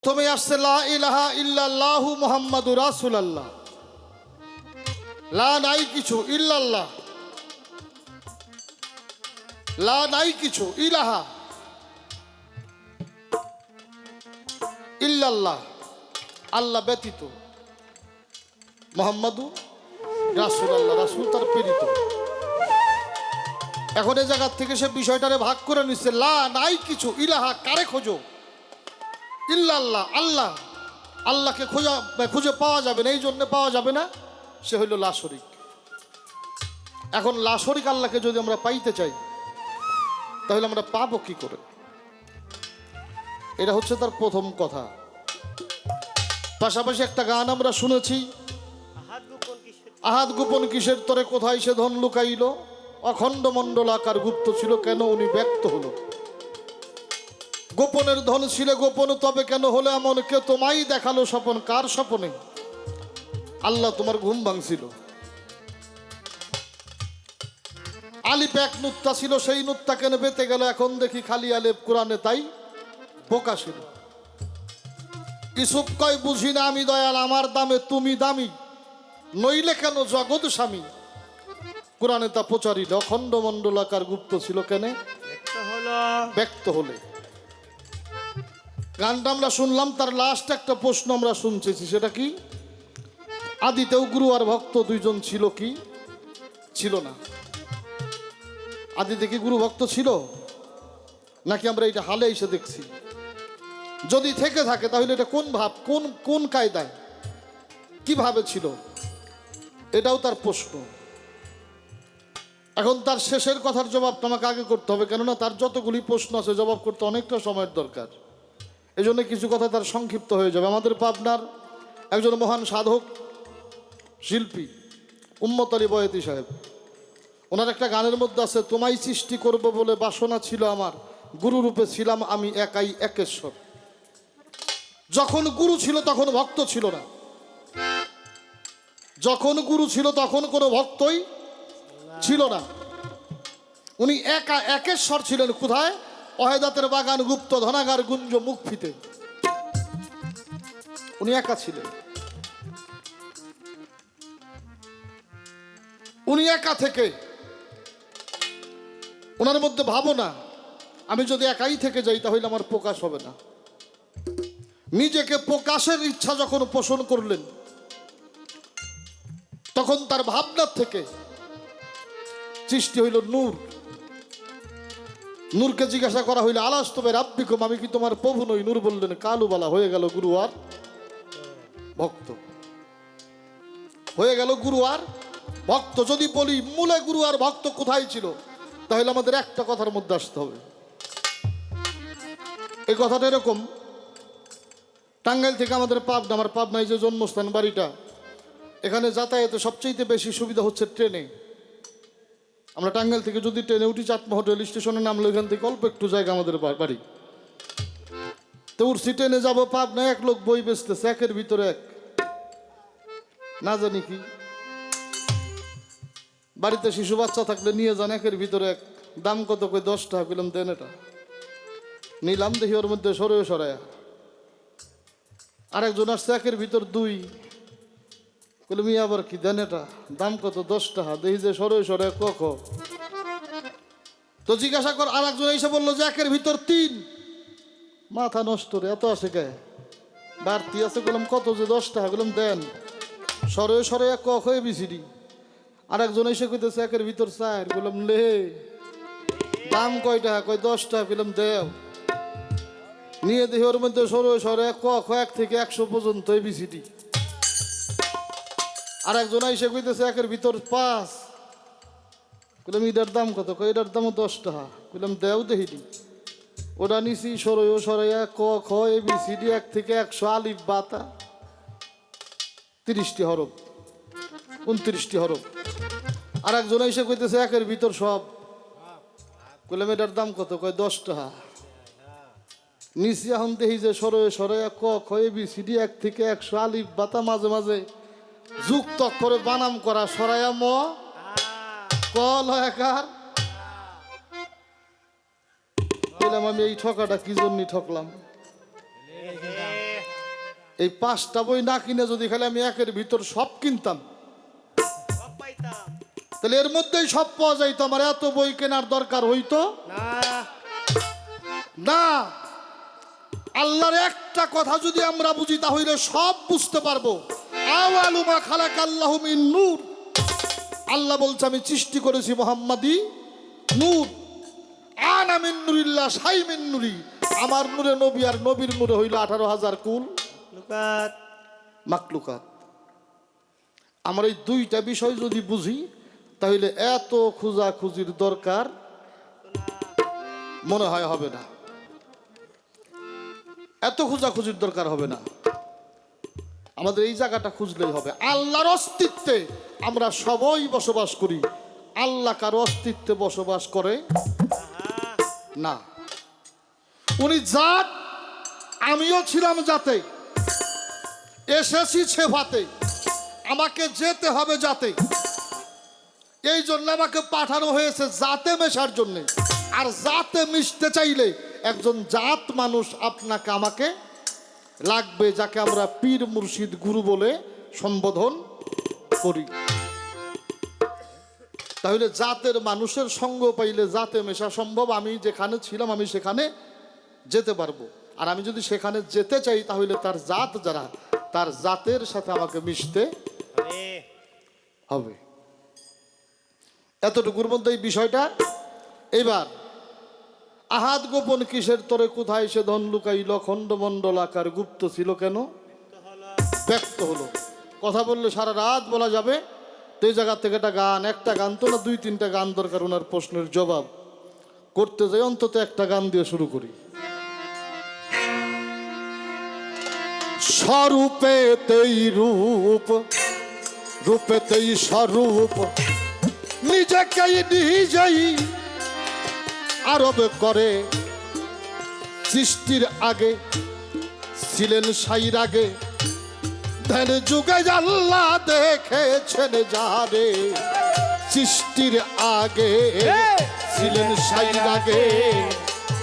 প্রথমে আসছে লা ইলাহা ইল্লাল্লাহু মুহাম্মাদুর রাসূলুল্লাহ। লা নাই কিছু ইল্লাল্লাহ, লা নাই কিছু ইলাহা ইল্লাল্লাহ, আল্লাহ ব্যতীত, মুহাম্মাদুর রাসূলুল্লাহ, রাসূল তার প্রেরিত। এখন এই জায়গা থেকে সে বিষয়টারে ভাগ করে নিচ্ছে। লা নাই কিছু ইলাহা, কারে খোঁজো? ইল্লাল্লাহ, আল্লাহ। আল্লাহকে খুঁজে পাওয়া যাবে না, এই জন্য পাওয়া যাবে না, সে হইল লা শরীক। এখন লা শরীক আল্লাহকে যদি আমরা পাইতে চাই তাহলে আমরা পাবো কি করে? এটা হচ্ছে তার প্রথম কথা। পাশাপাশি একটা গান আমরা শুনেছি, আহাত গোপন কিসের তরে, কোথায় সে ধন লুকাইল, অখণ্ড মণ্ডল আকার গুপ্ত ছিল, কেন উনি ব্যক্ত হলো। গোপনের ধন ছিল গোপন, তবে কেন হলো এমন, কে তোমায় দেখালো স্বপন, কার স্বপনে? আল্লাহ তোমার ঘুম ভাঙছিল। আলিপ এক নুত্তা ছিল, সেই নুত্তা কেন বেঁতে গেল, এখন দেখি খালি আলেপ কোরআনে তাই বোকা ছিল। ইসুফ কয় বুঝি না আমি দয়াল, আমার দামে তুমি দামি, নইলে কেন জগৎ স্বামী। কোরআনে তা প্রচারিত, অখণ্ড মণ্ডলাকার গুপ্ত ছিল, কেন ব্যক্ত হলে। গানটা আমরা শুনলাম, তার লাস্ট একটা প্রশ্ন আমরা শুনতেছি, সেটা কি? আদিতেও গুরু আর ভক্ত দুইজন ছিল কি ছিল না? আদিতে কি গুরু ভক্ত ছিল নাকি আমরা এটা হালে এসে দেখছি? যদি থেকে থাকে তাহলে এটা কোন ভাব, কোন কোন কায়দায়, কিভাবে ছিল, এটাও তার প্রশ্ন। এখন তার শেষের কথার জবাব আমাকে আগে করতে হবে, কেননা তার যতগুলি প্রশ্ন আছে জবাব করতে অনেকটা সময়ের দরকার। এই জন্য কিছু কথা তার সংক্ষিপ্ত হয়ে যাবে। আমাদের পাবনার একজন মহান সাধক শিল্পী উম্মত আলী বয়াতি সাহেব, ওনার একটা গানের মধ্যে আছে, তোমায় সৃষ্টি করব বলে বাসনা ছিল আমার, গুরুরূপে ছিলাম আমি একাই একেশ্বর। যখন গুরু ছিল তখন ভক্ত ছিল না, যখন গুরু ছিল তখন কোনো ভক্তই ছিল না। উনি একা একেশ্বর ছিলেন। কোথায়? অহেদাতের বাগান, গুপ্ত ধনাগার, গুঞ্জ মুখ ফিতে, উনি একা ছিলেন। উনি একা থেকে ওনার মধ্যে ভাবনা, আমি যদি একাই থেকে যাই তাহলে আমার প্রকাশ হবে না। নিজেকে প্রকাশের ইচ্ছা যখন পোষণ করলেন, তখন তার ভাবনার থেকে সৃষ্টি হইল নূর। নূরকে জিজ্ঞাসা করা হইল, আলাস তবে রাব্বিকুম, আমি কি তোমার প্রভু নই? নূর বললেন, কালুবালা। হয়ে গেল গুরু আর ভক্ত, হয়ে গেল গুরু আর ভক্ত। যদি বলি মূলে গুরু আর ভক্ত কোথায় ছিল, তাহলে আমাদের একটা কথার মধ্যে আসতে হবে। এই কথাটা এরকম, টাঙ্গাইল থেকে আমাদের পাবনা, আমার পাবনায় যে জন্মস্থান বাড়িটা, এখানে যাতায়াতে সবচেয়ে বেশি সুবিধা হচ্ছে ট্রেনে। আমরা টাঙ্গাইল থেকে যদি ট্রেনে উঠি, চাটমোহর রেল স্টেশনে নামলে এখান থেকে অল্প একটু জায়গা আমাদের বাড়ি, তো উঠছি ট্রেনে যাবো পাবনা, এক লোক বই বেচতেছে, একের ভিতরে এক, না জানি কি। বাড়িতে শিশু বাচ্চা থাকলে নিয়ে যান, একের ভিতরে এক। দাম কত? কই 10 টাকা। কইলাম দেন এটা। নিলাম, দেখি ওর মধ্যে সরে সরায়া আরেকজন আসছে, একের ভিতর 2। কইলাম ই আবার কি? দেন এটা। দাম কত? 10 টাকা। দেখি যে সরে সরায়া ক। তো জিজ্ঞাসা কর, আর একজন এসে বললো যে একের ভিতর 3। মাথা নষ্ট রে, এত আছে কে? বাড়তি আছে। বললাম কত? যে 10 টাকা। বললাম দেন। সরে সরায়া ক এবিসিডি। আর একজন এসে কইতেছে একের ভিতর 4। বললাম লে, দাম কয় টাকা? কয় 10 টাকা। বললাম দেও। নিয়ে দেখি ওর মধ্যে সরে সরে ক 1 থেকে 100 পর্যন্ত এবিসিডি। আর একজন এসে কইতেছে একের ভিতর 5। বললাম এটার দাম কত? কয় এটার দাম 10 টাকা। বললাম দেও দেহিনি। ওটা নিছি, সরয় সরাইয়া ক খ এবিসিডি 1 থেকে 100, আলিফ বাতা 30টি হরফ, 29টি হরফ। আর একজন এসে কইতেছে একের ভিতর সব। বললাম এটার দাম কত? কয় 10 টাকা। নিচে এখন দেখি যে সরয় সরাইয়া ক খ এবিসিডি 1 থেকে 100, আলিফ বাতা, মাঝে মাঝে যুক্ত করে বানাম করা, সরাইয়া ম ক লয়াকার। বললাম আমি এই ঠকাটা কি জন্য ঠকলাম? এই 5টা বই না কিনে যদি খালি আমি একের ভিতর সব কিনতাম, তাহলে এর মধ্যেই সব পাওয়া যাইতো, আমার এত বই কেনার দরকার হইতো না। আল্লাহর একটা কথা যদি আমরা বুঝি তাহলে সব বুঝতে পারবো। আওয়ালু মা খালাকাল্লাহু মিন নূর, আল্লাহ বলছে আমি সৃষ্টি করেছি মুহাম্মাদি নূর। আনা মিন নূরিল্লাহ শাই মিন নূরি, আমার নূরে নবী আর নবীর নূরে হইল 18,000 কুল মাকলুকাত। আমরা এই দুইটা বিষয় যদি বুঝি তাহলে এত খোঁজাখুঁজির দরকার মনে হয় হবে না, এত খোঁজাখুঁজির দরকার হবে না। আমাদের এই জায়গাটা খুঁজলেই হবে। আল্লাহর অস্তিত্বে আমরা সবাই বসবাস করি, আল্লাহ কারো অস্তিত্বে বসবাস করে না। উনি জাত, আমিও ছিলাম জাতে, এসেছি ছেভাতে, আমাকে যেতে হবে জাতে। এই জন্য আমাকে পাঠানো হয়েছে জাতে মেশার জন্য। আর জাতে মিশতে চাইলে একজন জাত মানুষ আপনাকে আমাকে লাগবে, যাকে আমরা পীর মুর্শিদ গুরু বলে সম্বোধন করি। তাহলে জাতের মানুষের সঙ্গ পাইলে জাতে মেশা সম্ভব। আমি যেখানে ছিলাম আমি সেখানে যেতে পারবো। আর আমি যদি সেখানে যেতে চাই তাহলে তার জাত যারা, তার জাতের সাথে আমাকে মিশতে হবে। এতটুকুর মধ্যে এই বিষয়টা। এবার আহাদ গোপন কিসের তরে, কোথায় সে ধন লুকাইল, খণ্ডমণ্ডল আকার গুপ্ত ছিল কেন ব্যক্ত হলো। কথা বললে সারা রাত বলা যাবে। তো এই জায়গা থেকে একটা গান তো না, 2-3টা গান দরকার ওনার প্রশ্নের জবাব করতে যাই। অন্তত একটা গান দিয়ে শুরু করি। স্বরূপেতেই রূপ, রূপেতেই স্বরূপ, নিজেকেই নিজেই আরোপ করে। সৃষ্টির আগে ছিলেন সাইর আগে, ধ্যান যুগে আল্লাহ দেখেছেন যারে। সৃষ্টির আগে ছিলেন সাইর আগে,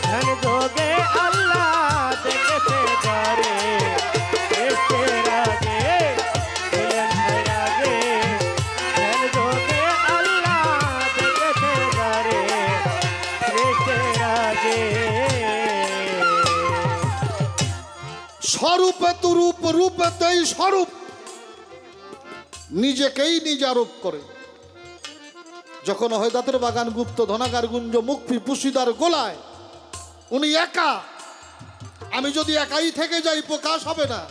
ধ্যান যুগে আল্লাহ দেখেছে যারে। সৃষ্টির আগে ছিলেন সাইর আগে, ধ্যান যুগে আল্লাহ দেখেছে যারে। সৃষ্টির আগে স্বরূপে তু রূপ, রূপেতেই স্বরূপ, নিজেকেই নিজে আরোপ করে। যখন হয়দাতের বাগান গুপ্ত ধনাগার গুঞ্জ মুক্তি পুশিদার গোলায়, উনি একা। আমি যদি একাই থেকে যাই প্রকাশ হবে না,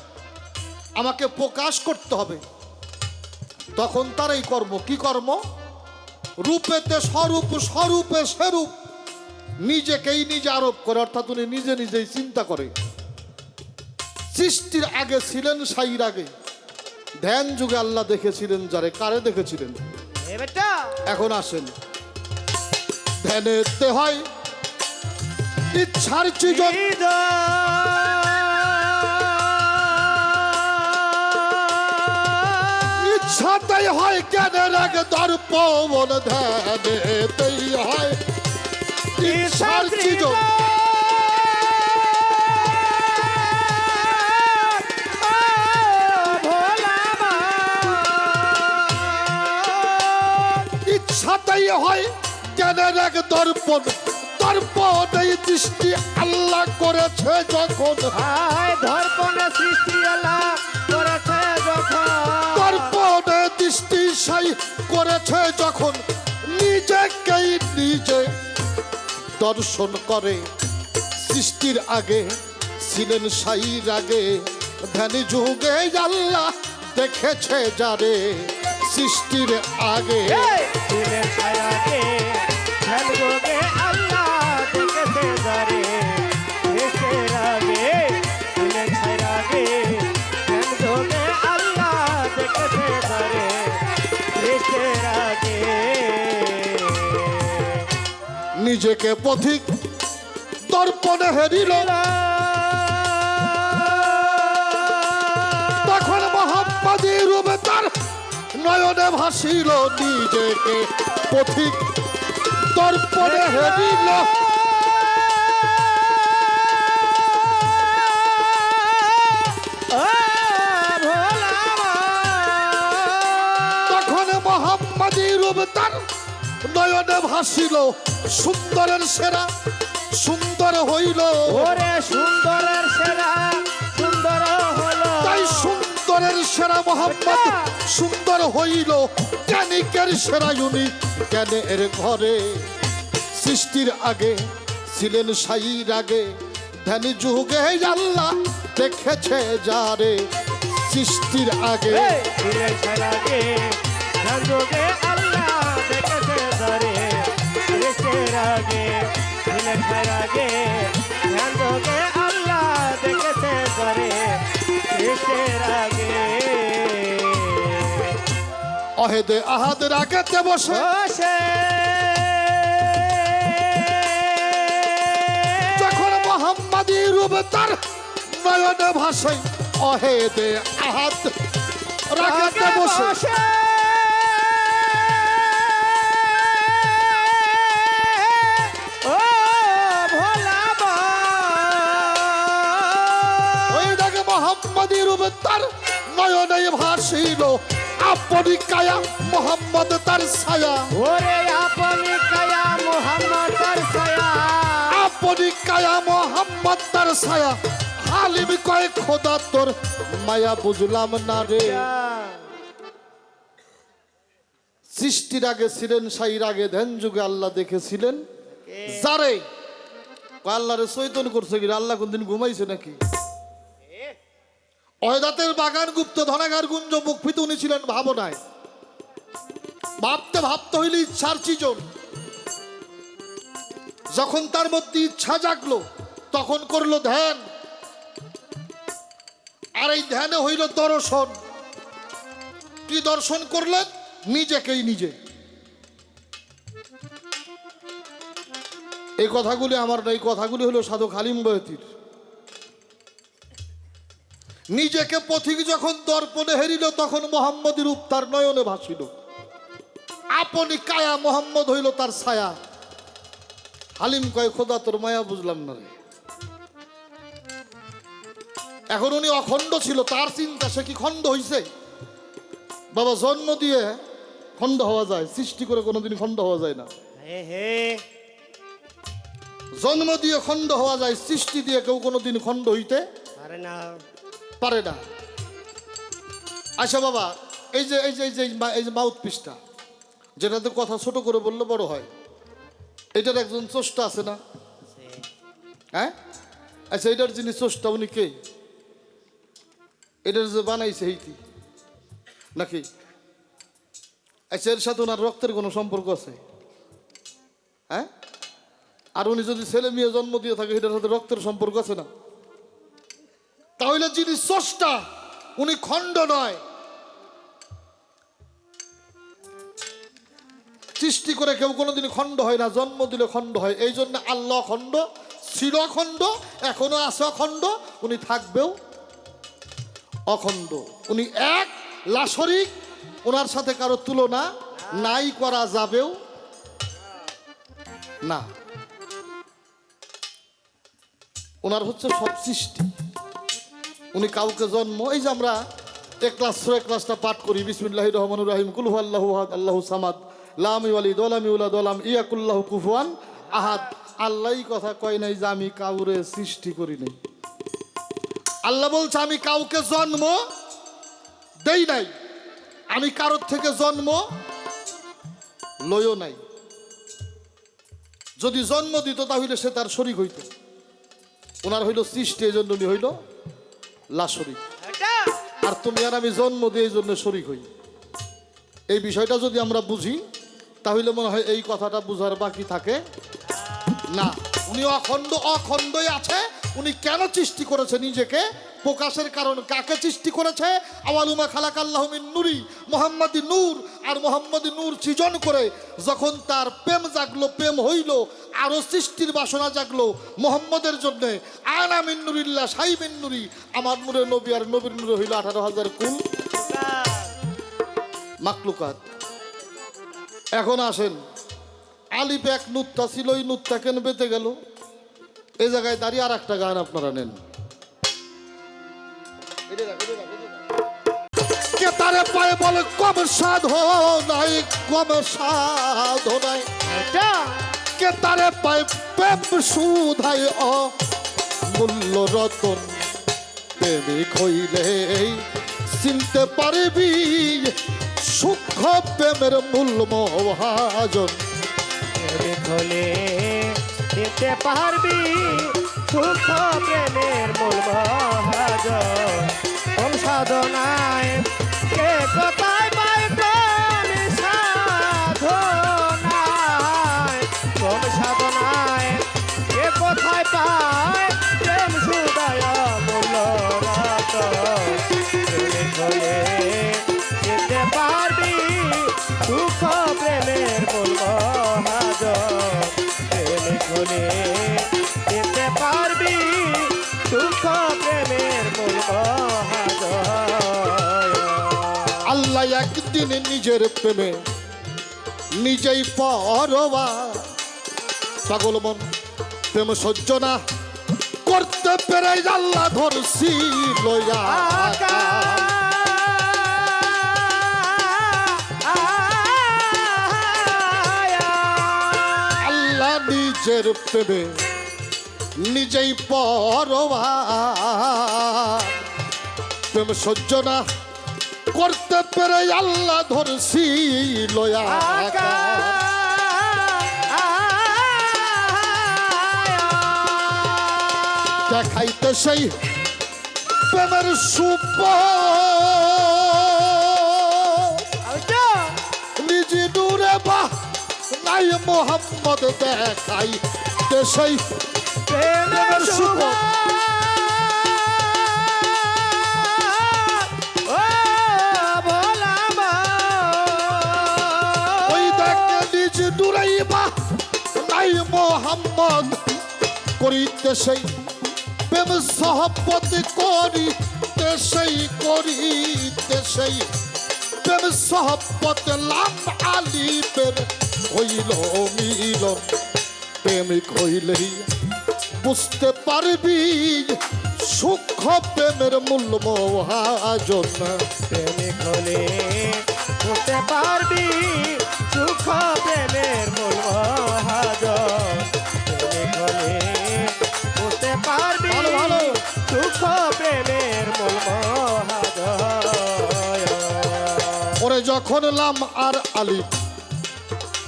আমাকে প্রকাশ করতে হবে। তখন তার এই কর্ম, কি কর্ম? রূপেতে স্বরূপ, স্বরূপে সেরূপ, নিজেকেই নিজে আরোপ করে। অর্থাৎ উনি নিজে নিজেই চিন্তা করে। সৃষ্টির আগে ছিলেন সাইর আগে, ধ্যান যুগে আল্লাহ দেখেছিলেন যারে। কারে দেখেছিলেন? এখন আসেন। ধ্যানেতে হয় ইচ্ছার চিজন, ইচ্ছাতেই হয় জ্ঞানের আগে দর্পণ, ধ্যানেতেই হয় ইচ্ছার চিজন। ইচ্ছাতেই হয় জ্ঞানের এক দর্পণ, দর্পণ এই দৃষ্টি আল্লাহ করেছে যখন। দর্পণে সৃষ্টি আল্লাহ করেছে যখন, দর্পণে দৃষ্টি সাই করেছে যখন, নিজেকেই নিজে দর্শন করে। সৃষ্টির আগে ছিলেন সাইর আগে, ধ্যান যুগে আল্লাহ দেখেছে যারে। সৃষ্টির আগে ছিলেন সাইর আগে, ধ্যান যুগে আল্লাহ দেখেছে যারে। সৃষ্টির আগে ছিলেন সাইর আগে, ধ্যান যুগে আল্লাহ দেখেছে যারে। সৃষ্টির আগে নিজেকে পথিক দর্পণে হেরিল, তখন মোহাম্মদী রূপে তার নয়নে ভাসিল। নিজেকে পথিক দর্পণে হেরিল, রূপ তার নয়নে ভাসিল, সুন্দরের সেরা সুন্দর হইল। ওরে সুন্দরের সেরা সুন্দর হলো, তাই সুন্দরের সেরা মোহাম্মদ সুন্দর হইল, জ্ঞানিকের সেরা উনি জ্ঞানের ঘরে। সৃষ্টির আগে ছিলেন সাইর আগে, ধ্যান যুগে আল্লাহ দেখেছে যারে। সৃষ্টির আগে দিলের ছায়াকে ধ্যান যোগে আল্লাহ দেখেছে ধরে। সৃষ্টির আগে দিলের ছায়াকে ধ্যান যোগে আল্লাহ দেখেছে ধরে। সৃষ্টির আগে অহেদে আহাদের আগেতে বসে বসে যখন মোহাম্মদী রূপ তার নয়নে ভাসে, অহেদে আহাদ রাগাতে বসে ও ভোলা ওই দেখে মোহাম্মদী রূপ তার নয়নে ভাসিল, আপনি কায়া মোহাম্মদ তার ছায়া। ওরে আপনি কায়া মোহাম্মদ তার ছায়া, আপনি কায়া মোহাম্মদ তার ছায়া। হালিম কয় খোদা তোর মায়া বুঝলাম না রে। সৃষ্টির আগে ছিলেন সাইর আগে, ধ্যান যুগে আল্লাহ দেখেছিলেন যারে। আল্লাহ রে চৈতন্য করছে কি? আল্লাহ কোনদিন ঘুমাইছে নাকি? অহেদাতের বাগান গুপ্ত ধনাগার গুঞ্জ মুখফিত উনি ছিলেন ভাবনায়। ভাবতে ভাবতে হইলে ইচ্ছার সৃজন। যখন তার মধ্যে ইচ্ছা জাগলো তখন করলো ধ্যান, আর এই ধ্যানে হইল দর্শন। কি দর্শন করলেন? নিজেকেই নিজে। এই কথাগুলি আমার না, এই কথাগুলি হলো সাধক হালিম বয়তির। নিজেকে পথিক যখন দর্পণে হেরিল তখন মোহাম্মদী রূপ তার নয়নে ভাসিল, আপনি কায়া মোহাম্মদ হইল তার ছায়া। হালিম কয় খোদা তোর মায়া বুঝলাম না রে। এখন উনি অখণ্ড ছিল, তার চিন্তা সে কি খণ্ড হইছে? বাবা জন্ম দিয়ে খণ্ড হওয়া যায়, সৃষ্টি করে কোনোদিন খণ্ড হওয়া যায় না। হে হে জন্ম দিয়ে খণ্ড হওয়া যায়, সৃষ্টি দিয়ে কেউ কোনোদিন খণ্ড হইতে আরে না পারে না। আচ্ছা বাবা, এই যে এই যে এই যে এই যে মাউথ পিসটা, যেটাতে কথা ছোট করে বললে বড় হয়, এটার একজন স্রষ্টা আছে না? হ্যাঁ, আচ্ছা এটার যিনি স্রষ্টা উনি কে? এটার যে বানাইছে এইটি নাকি? আচ্ছা এর সাথে ওনার রক্তের কোনো সম্পর্ক আছে? হ্যাঁ, আর উনি যদি ছেলে মেয়ে জন্ম দিয়ে থাকে এটার সাথে রক্তের সম্পর্ক আছে না? তাহলে যিনি স্রষ্টা উনি খণ্ড নয়। সৃষ্টি করে কেউ কোনোদিন খণ্ড হয় না, জন্ম দিলে খণ্ড হয়। এই জন্য আল্লাহ খণ্ড, ছিল খণ্ড, এখনো আছে অখণ্ড, উনি থাকবেও অখণ্ড। উনি এক, লাশরিক, ওনার সাথে কারো তুলনা নাই করা যাবেও না। ওনার হচ্ছে সব সৃষ্টি, উনি কাউকে জন্ম। এই যে আমরা এক ক্লাস ক্লাসটা পাঠ করি, বিসমিল্লাহির রহমানির রহিম, কুল হুয়াল্লাহু আহাদ আল্লাহু সামাদ লাম ইয়ালিদ ওয়া লাম ইউলাদ ওয়া লাম ইয়াকুল্লাহু কুফুয়ান আহাদ। আল্লাহই কথা কয় নাই যে আমি কাউরে সৃষ্টি করি নাই। আল্লাহ বলছে আমি কাউকে জন্ম দেই নাই, আমি কারোর থেকে জন্ম লইও নাই। যদি জন্ম দিত তাহলে সে তার শরীক হইত। ওনার হইল সৃষ্টি, এই জন্য উনি হইল লাশরিক। আর তুমি আর আমি জন্ম দিয়ে এই জন্য শরীক হই। এই বিষয়টা যদি আমরা বুঝি তাহলে মনে হয় এই কথাটা বুঝার বাকি থাকে না। উনি অখণ্ড, অখণ্ডই আছে। উনি কেন সৃষ্টি করেছে নিজেকে? প্রকাশের কারণ। কাকে সৃষ্টি করেছে? আওয়ালুমা খালাকাল্লাহু মিন নূরি, মুহাম্মাদি নূর। আর মুহাম্মাদি নূর সৃজন করে যখন তার প্রেম জাগলো, প্রেম হইল, আরো সৃষ্টির বাসনা জাগলো মুহাম্মদের জন্য। আনা মিন নূরিল্লাহ সাই মিন নূরি, আমার নূরে নবী আর নবীর নূরে হইল 18,000 কুল মাকলুকাত। এখন আসেন, আলিফ এক নুত্তা ছিল, ওই নুত্তা কেন বেঁচে গেল? এই জায়গায় দাঁড়িয়ে আর একটা গান আপনারা নেন। কে তারে পায় বলে কম সাধনাই, কম সাধনাই। এটা কে তারে পায় প্রেম সুধাই মূল্য রতন। প্রেমিক হইলে চিনতে পারবি সূক্ষ্ম প্রেমের মূল্য মহাজন। প্রেমিক হলে চিনতে পারবি সুখ প্রেমের মূল মহাজন। কম সাধনায় কে কোথায় পায় প্রেম সাধনায়, কম সাধনায় কে কোথায় পায় প্রেম সুদায় মূল্য রতন। প্রেমিক হলে চিনতে পারবি সুখ প্রেমের মূল মহাজন। প্রেমিক হলে চিনতে পারবি সুখ প্রেমের মূল মহাজন। আল্লাহ একদিন নিজের প্রেমে নিজেই পরবা। পাগল মন প্রেম সহ্য না করতে পেরে আল্লাহ ধরছি লয়া। আল্লাহ নিজের প্রেমে নিজেই পরবা। প্রেম সহ্য না করতে পেরে আল্লাহ ধরছি লয়া। দেখাইতে সেই প্রেমের সুপ নিজে দূরে বাহ নাই মোহাম্মদ দেখাইতে সেই প্রেমের সুপ। ওই দেখে নিজে দূরে বাহ নাই মোহাম্মদ করিতে সেই প্রেম সহবত করিতে সেই প্রেম সহবত লাম আলিপের হইল মিলন। প্রেমিক হইলেই বুঝতে পারবি সূক্ষ্ম প্রেমের মূল্য মহাজন। প্রেমিক হলে বুঝতে পারবি সুখ প্রেমের মূল মহাজন। প্রেমিক হলে বুঝতে পারবি ভালো ভালো সুখ প্রেমের মূল মহাজন। ওরে যখন লাম আর আলিফ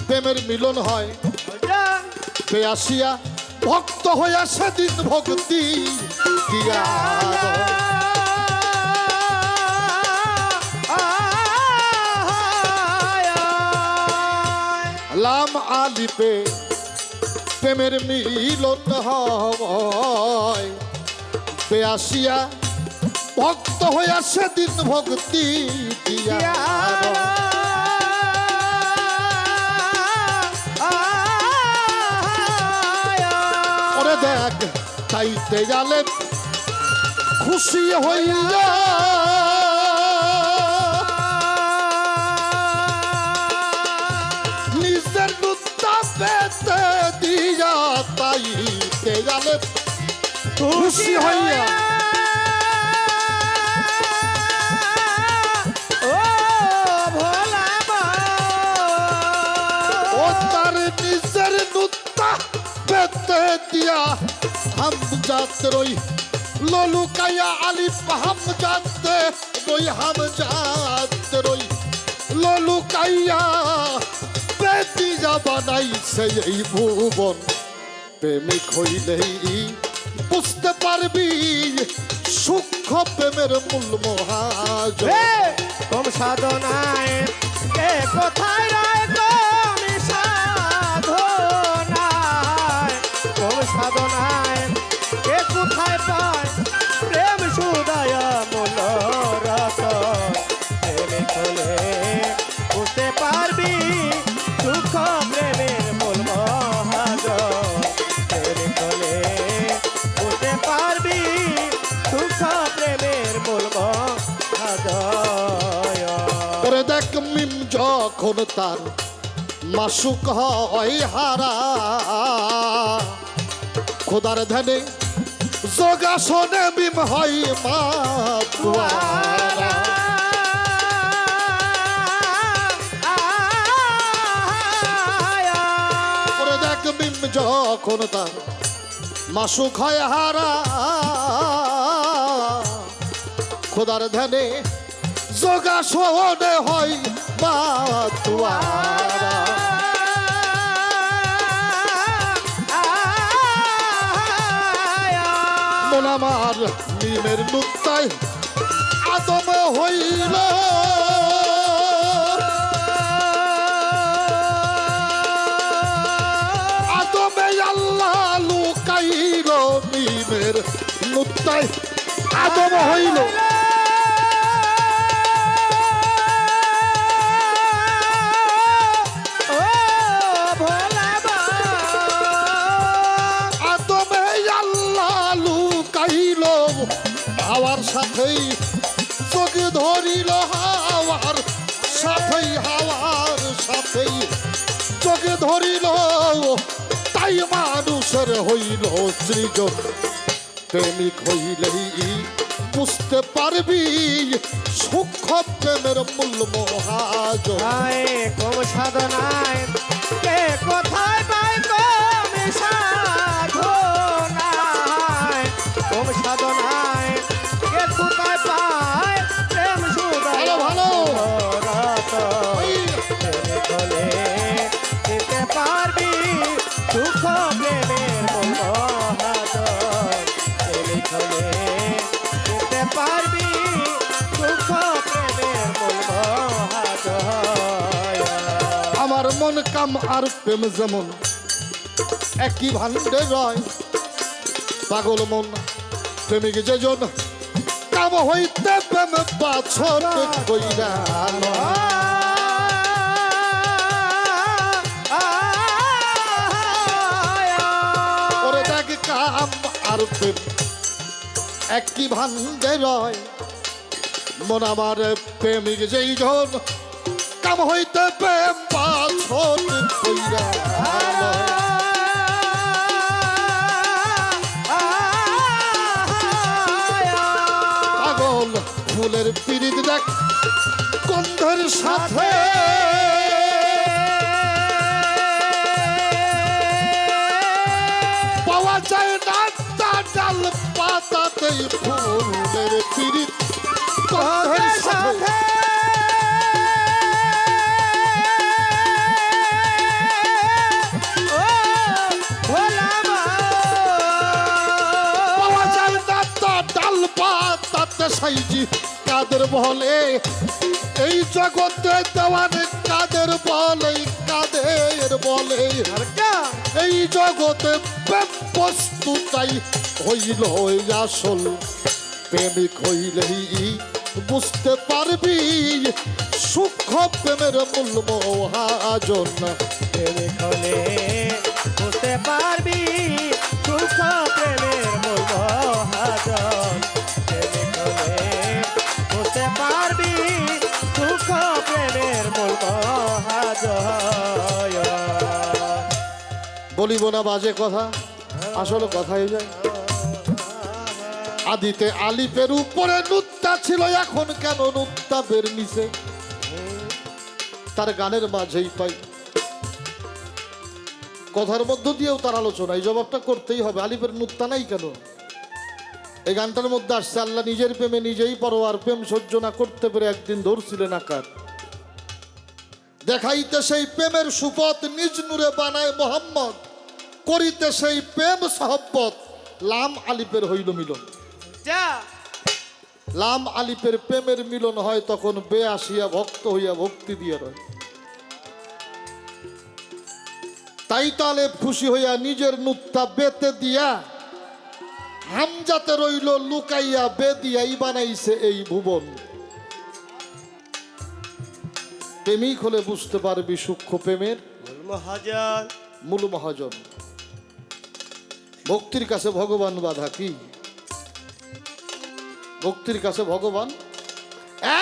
প্রেমের মিলন হয়, পেয়াসিয়া ভক্ত হইয়া সেদিন ভক্তি দিয়া। লাম আলিপে প্রেমের মিলন হয়, পেয়াসিয়া ভক্ত হইয়া সেদিন ভক্তি দিয়া। ওরে দেখ তাইতে গেলে খুশি হইয়া নিজের নুত্তা পেতে দিয়া। তাইতে গেলে খুশি হইয়া ও তার নিজের নুত্তা পেতে দিয়া। হাম জাত রই ললুকায়া আলিফ হাম জাত রই, হাম জাত রই ললুকাইয়া পেতি যা বানাইছে এই ভুবন। প্রেমিক হইলেই বুঝতে পারবি সূক্ষ্ম প্রেমের মূল মহাজন। কম সাধনায় কে কোথায় রায় কম সাধনায়, কম সাধনায় কে কোথায় পায় প্রেম সুদায় মূল রতন। প্রেমিক হলে বুঝতে পারবি সুখ প্রেমের মূল মহাজন। প্রেমিক হলে বুঝতে পারবি সুখ প্রেমের মূল মহাজন। ওরে দেখ মিম যখন তার মাসুক হয় হারা, খোদার ধ্যানে যোগাসনে মিম হয় মা দুয়ারা। যখন তার মাসুক হয় হারা, খোদার ধ্যানে যোগাসনে হয় মাতুয়ারা। মন আমার মিমের নুক্তায় আদম হইল, আদমে আল্লাহ লুকাইল, মিমের নুক্তায় আদম হইল। আদমে আল্লাহ লুকাইল, হাওয়ার সাথেই চোখ ধরিল, হাওয়ার সাথেই, হাওয়ার সাথেই চোখ ধরিল, তাই মানুষের হইল সৃজন। প্রেমিক হইলেই বুঝতে পারবি সূক্ষ্ম প্রেমের মূল মহাজন। কম সাধনায় কে কোথায় পাই, কম সাধনায়, কম সাধনায় কে কোথায় পায় প্রেম সুদা। ভালো ভালো দিতে পারবি সুখ প্রেমের মহাজন। দিতে পারবি সুখ প্রেমের মহাজন। আমার মন কাম আর প্রেম যেমন একই ভান্ডে রয়, পাগল মন প্রেমিক যেজন কাম হইতে প্রেম পাছর কইরা ওরে দেখ কাম আর প্রেম একই ভান্ডে রয়। মন আমার প্রেমিক যেইজন কাম হইতে প্রেম পাছর কইরা পাগল ফুলের পিরিত দেখ গন্ধের সাথে, পাওয়া যায় না তার ডাল পাতাতেই ফুলের পিরিত গন্ধের সাথে। পাওয়া যায় না তার ডাল পাতাতে সাইজি কাদের বলে, এই জগতে দেওয়ান কাদের বলে, কাদের বলে এই জগতে প্রেম বস্তু তাই হইল আসল। প্রেমিক হইলেই বুঝতে পারবি সূক্ষ্ম প্রেমের মূল মহাজন। প্রেমিক হলে বুঝতে পারবি সুখ প্রেমের মূল মহাজন। প্রেমিক হলে বুঝতে পারবি সুখ প্রেমের মূল মহাজন। বলিব না বাজে কথা, আসলে কথাই যায়। আদিতে আলিপের উপরে নুত্তা ছিল, এখন কেন নুত্তা বের নিছে? তার গানের মাঝেই পাই, কথার মধ্য দিয়েও তার আলোচনা, এই জবাবটা করতেই হবে। আলিপের নুত্তা নাই কেন? এই গানটার মধ্যে আসছে আল্লাহ নিজের প্রেমে নিজেই পরো, আর প্রেম সহ্য না করতে পেরে একদিন ধরছিলেন আকার। দেখাইতে সেই প্রেমের সুপথ নিজ নূরে বানায় মোহাম্মদ, করিতে সেই প্রেম সহব্বত লাম আলিপের হইল মিলন। লাম আলিপের প্রেমের মিলন হয় তখন বে আসিয়া ভক্ত হইয়া ভক্তি দিয়ে রয়। তাই তালে খুশি হইয়া নিজের নুত্তা বেতে দিয়া হামজাতে রইল লুকাইয়া, বে দিয়াই বানাইছে এই ভুবন। প্রেমিক হলে বুঝতে পারবি সূক্ষ্ম প্রেমের মহাজন, মূল মহাজন। ভক্তির কাছে ভগবান বাধা কি? ভক্তির কাছে ভগবান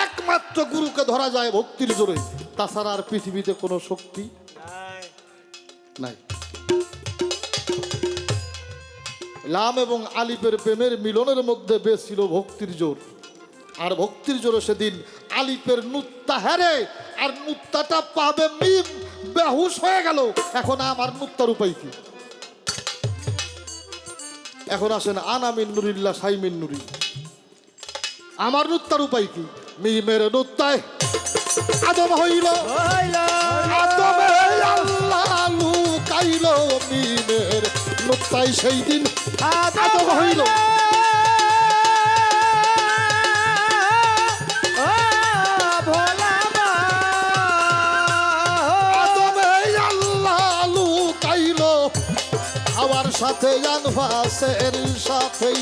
একমাত্র গুরুকে ধরা যায় ভক্তির জোরে, তাছাড়া আর পৃথিবীতে কোনো শক্তি নাই। লাম এবং আলিফের প্রেমের মিলনের মধ্যে বেশ ছিল ভক্তির জোর, আর ভক্তির জোরে সেদিন আলিফের নুত্তা হেরে, আর নুত্তাটা পাবে মিম বেহুশ হয়ে গেল। এখন আমার নুত্তার উপায় কি? এখন আসেন আনা মিন নুরিল্লাহ সাইমিন নুরি, আমার নুত্তার উপায় কি? মিমের নুত্তায় আদম হইল, আদমে আল্লাহ লুকাইল, মিমের নুত্তায় সেই দিন আদম হইল। আদমে আল্লাহ লুকাইল, হাওয়ার সাথে আনফাসের সাথেই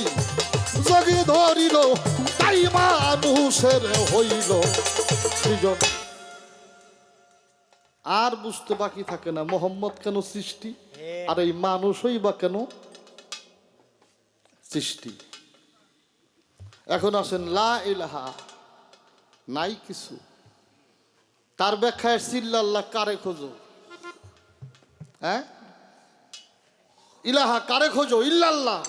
জগি ধরিল, তাই মানুষের হইল সৃজন। আর বুঝতে বাকি থাকে না মোহাম্মদ কেন সৃষ্টি, আর এই মানুষই বা কেন সৃষ্টি। এখন আসেন লা ইলাহা, নাই কিছু, তার ব্যাখ্যায় সিল্লাল্লাহ কারে খোঁজো, হ্যাঁ ইলাহা কারে খোঁজো, ইল্লাল্লাহ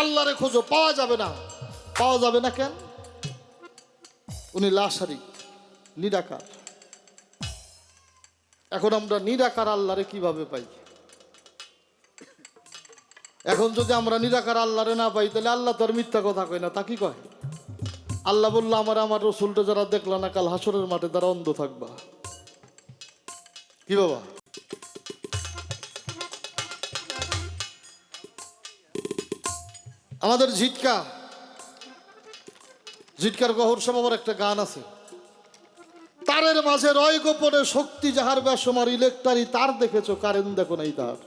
আল্লাহরে খোঁজো, পাওয়া যাবে না। পাওয়া যাবে না কেন? উনি লা শারীক, নিরাকার। এখন আমরা নিরাকার আল্লাহরে কিভাবে পাই? এখন যদি আমরা নিরাকার আল্লাহরে না পাই, তাহলে আল্লাহ তো আর মিথ্যা কথা কয় না, তা কি কয়? আল্লাহ বললো আমার রসুলটা যারা দেখলা না, কাল হাসরের মাঠে তারা অন্ধ থাকবা। কি বাবা? আমাদের ঝিটকার গহর সমাবার একটা গান আছে, তারের মাঝে রয় গোপনে শক্তি যাহার বেসমার, ইলেকট্রারি তার দেখেছো কারেন্ট দেখো নাই তার।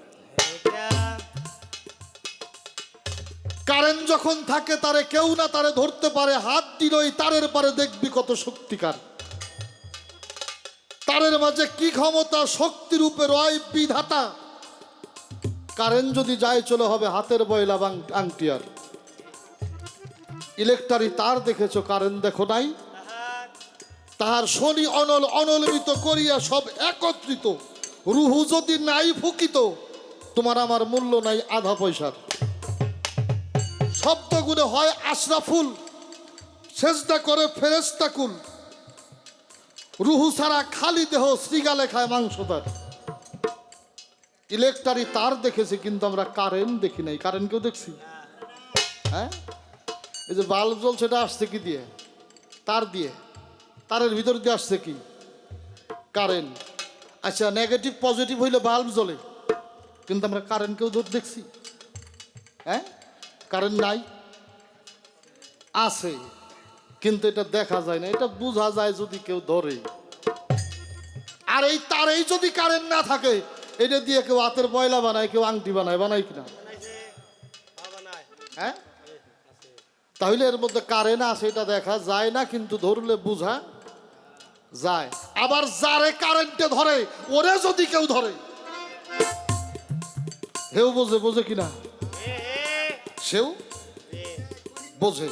কারেন্ট যখন থাকে তারে কেউ না তারে ধরতে পারে, হাত দিলই তারের পারে দেখবি কত শক্তিকার। তারের মাঝে কি ক্ষমতা, শক্তি রূপে রয় বিধাতা। কারেন্ট যদি যায় চলে হবে হাতের বয়লা আংটি। আর ইলেকট্রারি তার দেখেছো কারেন্ট দেখো নাই, তাহার শনি অনল অনলমিত করিয়া সব একত্রিত, রুহু যদি নাই ফুকিত, তোমার আমার মূল্য নাই আধা পয়সার। শব্দগুলো হয় আশরাফুল, সেজদা করে ফেরেশতাকুল, রুহু ছাড়া খালি দেহ শ্রীগালে খায় মাংসদার। ইলেকট্রারি তার দেখেছি কিন্তু আমরা কারেন্ট দেখি নাই। কারেন্ট কেউ দেখছি? হ্যাঁ, এই যে বাল্ব জ্বলছে এটা আসছে কি দিয়ে? তার দিয়ে। তারের ভিতর দিয়ে আসছে কি? কারেন্ট। আচ্ছা, নেগেটিভ পজিটিভ হইলে বাল্ব জ্বলে, কিন্তু আমরা কারেন্ট কেউ দেখছি? হ্যাঁ, কারেন্ট নাই, আছে কিন্তু এটা দেখা যায় না, এটা বোঝা যায় যদি কেউ ধরে। আর এই তারেই যদি কারেন্ট না থাকে, এটা দিয়ে কেউ হাতের বয়লা বানায়, কেউ আংটি বানায় কিনা? হ্যাঁ, তাহলে এর মধ্যে কারেন্ট আছে এটা দেখা যায় না, কিন্তু ধরলে বোঝা যায়। আবার যারে কারেন্টে ধরে ওরে যদি কেউ ধরে, হেও বোঝে কিনা? সেও বোঝে।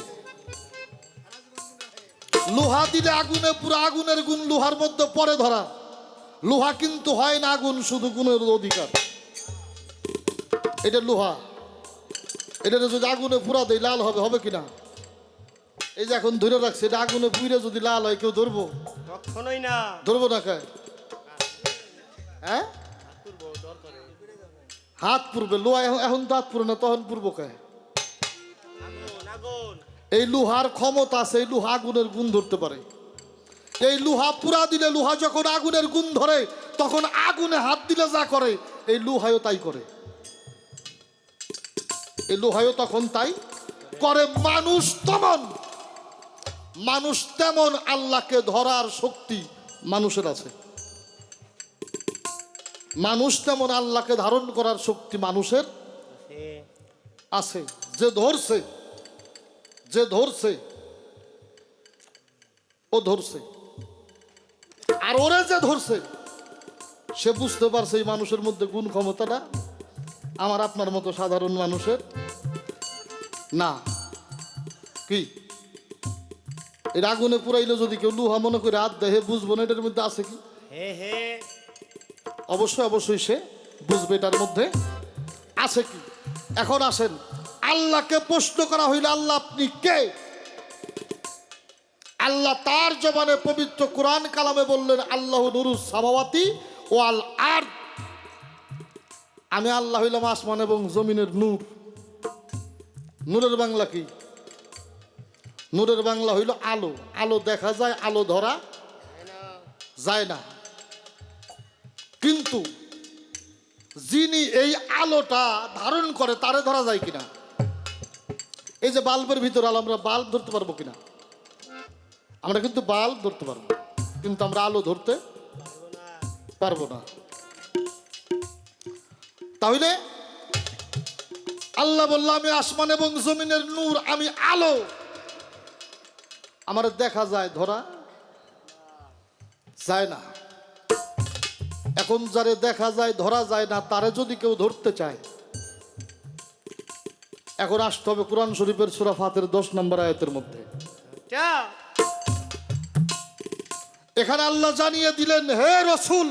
লোহা দিলে আগুনে পুরো, আগুনের গুণ লোহার মধ্যে পরে ধরা। লোহা কিন্তু হয় না আগুন, শুধু গুণের অধিকার। এটা লোহা, এটা যদি আগুনে পুরা দেয় লাল হবে কিনা? এই যে এখন ধরে রাখছে, এটা আগুনে পুড়ে যদি লাল হয় কেউ ধরবো? কখনোই না, ধরবো না। কে? হ্যাঁ, হাত পুরবে। লোহা এখন তো হাত পুরে না, তখন পুরবো কে? এই লোহার ক্ষমতা আছে, এই লোহা আগুনের গুণ ধরতে পারে। এই লোহা পুরা দিলে, লোহা যখন আগুনের গুণ ধরে, তখন আগুনে হাত দিলে যা করে, এই লোহায়ও তাই করে। এই লোহায়ও তখন তাই করে। মানুষ তেমন আল্লাহকে ধরার শক্তি মানুষের আছে। মানুষ তেমন আল্লাহকে ধারণ করার শক্তি মানুষের আছে। যে ধরছে ও ধরছে, আর ওরে যে ধরছে সে বুঝতে পারছে এই মানুষের মধ্যে গুণ ক্ষমতাটা আমার আপনার মতো সাধারণ মানুষের না। কি এর আগুনে পুরাইলে যদি কেউ লুহা মনে করে হাত দেহে, বুঝবো না এটার মধ্যে আছে কি? অবশ্যই সে বুঝবে এটার মধ্যে আছে কি। এখন আসেন, আল্লাহকে প্রশ্ন করা হইলে আল্লাহ আপনি কে? আল্লাহ তার জবানে পবিত্র কোরআন কালামে বললেন, আল্লাহ নুরুস সামাওয়াতি ও আল আরদ, আমি আল্লাহ হইলাম আসমান এবং জমিনের নূর। নূরের বাংলা কি? নূরের বাংলা হইল আলো। আলো দেখা যায়, আলো ধরা যায় না। কিন্তু যিনি এই আলোটা ধারণ করে তারে ধরা যায় কিনা? এই যে বাল্বের ভিতর আলো, আমরা বাল্ব ধরতে পারবো কিনা? আমরা কিন্তু বাল্ব ধরতে পারবো, কিন্তু আমরা আলো ধরতে পারবো না। তাহলে আল্লাহ বলল, আমি আসমান এবং জমিনের নূর, আমি আলো। আমার দেখা যায়, ধরা যায় না। এখন যারে দেখা যায়, ধরা যায় না, তারে যদি কেউ ধরতে চায়, এখন আসতে হবে কোরআন শরীফের সূরা ফাতির 10 নম্বর আয়াতের মধ্যে। এখানে আল্লাহ জানিয়ে দিলেন, হে রাসূল,